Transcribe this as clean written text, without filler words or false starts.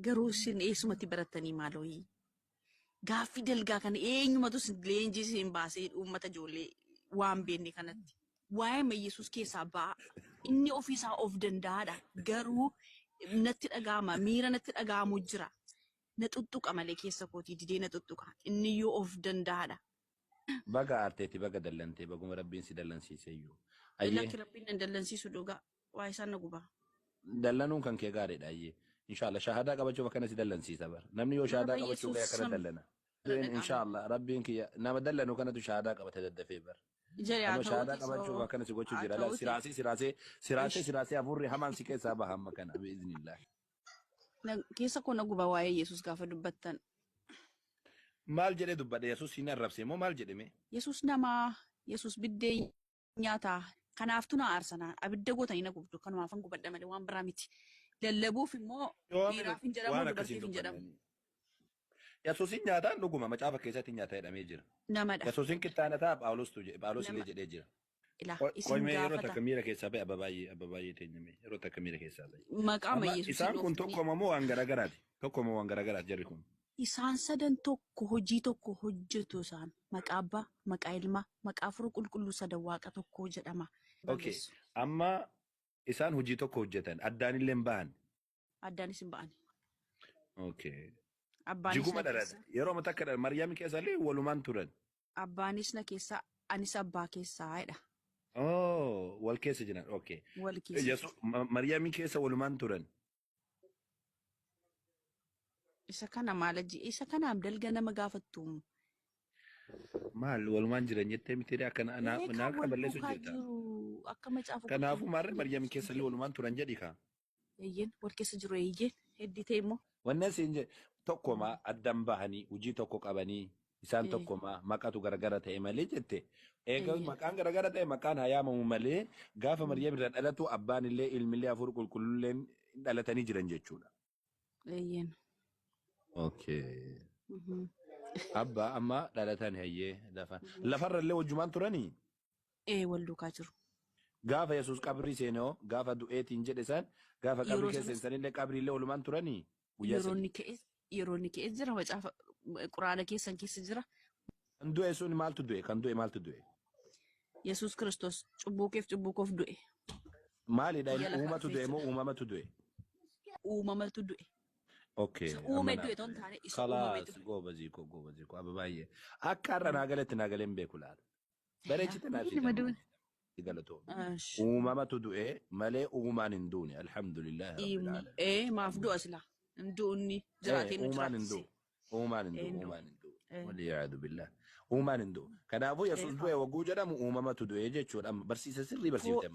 Garuu isin eessumatti barattanii maalooyi? Gaaffii dalgaa kana eenyumatu leenjii isin baasee uummata ijoollee waan beekne kanatti. Waa'ee Yesuus keessaa ba'a. Inni ofiisaa of danda'aadha. Garuu natti dhaga'ama. Miira natti dhaga'amu jira. Na tuttuqa malee keessa kootii didee na tuttuqa. Inni yoo of danda'aadha. Baga aarteetti baga dallantee baguma rabbiin si dallansiise iyyuu. Lakki rabbiin nan dallansiisu dhugaa. Waa isaan na gubaa. Dallanuun kan kee gaariidha ayyee. Inshallah shahadaa qabachuuf akkana si dallansiisa bara. Namni yoo shahadaa qabachuuf gahee akkana dallana. Inshallah rabbiin kiyya nama dallanu kanatu shahadaa qabate daddafee bara. Nama shahadaa qabachuuf akkana si gochuu jira. Siraasee afurri hamaan si keessaa baha amma kana biiznillah. Keessa koo na gubaa waa'ee Yesuus gaafa dubbattan. Maal jedhee dubbadhe Yesuus hin arrabse moo maal jedhame? Yesuus nama Yesuus biddeen nyaataa. Kanaaftu na aarsanaa abidda gootanii na gubdu kanumaafan gubadha malee waan biraa miti. Lallabuuf immoo dhiiraaf hin jedhamu dubartiif hin jedhamu. Yesuusin nyaataan dhuguma macaafa keessatti nyaata jedhamee jira. Namadha. Yesuusin kittaanataa Phaawulos illee jedhee jira. Qoymee yeroo takka miira keessaa ba'e abbabaay'ee teenyame yeroo takka miira keessaa ba'e. Maqaama Yesuus. Isaan kun tokkoma moo waan garagaraati? Tokkoma waan garagaraati jarri kun. Isaan sadan tokko hojii tokko hojjetu isaan maqaa abbaa maqaa ilmaa maqaa furuu qulqulluu sadan waaqa tokko jedhama. Okay. Amma isaan hojii tokko hojjetan addaan illee bahan. Addaanis hin ba'an. Okay. Abbaanis Jiguma dhalate yeroo mata akka Maryaam keessa illee walumaan turan. Abbaanis na keessa anis abbaa keessaa jedha. Oh wal keessa jiran okay. Wal keessa. Maryaam keessa walumaan turan. Isa kana maalaji isa kana dalga nama gaafattu. Maal walumaan jiran jettee miti akka naa balleessu jirta. Akka macaafa. Kanaafuu maarree Maryaam keessa illee walumaan turan jedhi kaa. Eeyyeen wal keessa jiru eeyyeen hedditee immoo. Wanni asiin tokkoma addaan bahanii hojii tokko qabanii isaan tokkoma maqatu garagara ta'e malee jette. Egaa maqaan garagara ta'e maqaan haa yaamamu malee gaafa Maryaam irraa dhalatu abbaan illee ilmillee afur qulqulluulleen dhalatanii jiran jechuudha. Eeyyeen. Okay. Abba amma dhalatan hayyee lafarra illee wajjumaan turanii? Wal duukaa jiru. Gaafa Yesuus qabrii seenoo gaafa du'eetiin jedhe san gaafa qabrii keessa seensanillee qabrii illee walumaan turanii? Yeroo inni ka'e jira macaafa quraana keessan keessa jira. Kan du'e sun maaltu du'e? Kan du'e maaltu du'e? Yesuus Kiristoos cubbuu koof du'e. Maalidha uumatu du'e moo uumamatu du'e? Uumamatu du'e. Okay. Uume du'e ton taane isa uumame du'e. Goobaziko abbaayye. Akka har'a naagaletti naagaleen beeku laala. Bareechite naati. Galatoo. Uumamatu du'e malee uumaan hin duune alhamdulillah. Maaf du'a sila. Nduunni jiraatee nu jiraatise. Uumaan hin du'u. Waliyaadu billah. Uumaan hin du'u. Kanaafuu Yesuus du'e wagguu jedhamu uumamatu du'e jechuudha. Barsiisa sirrii barsiifte.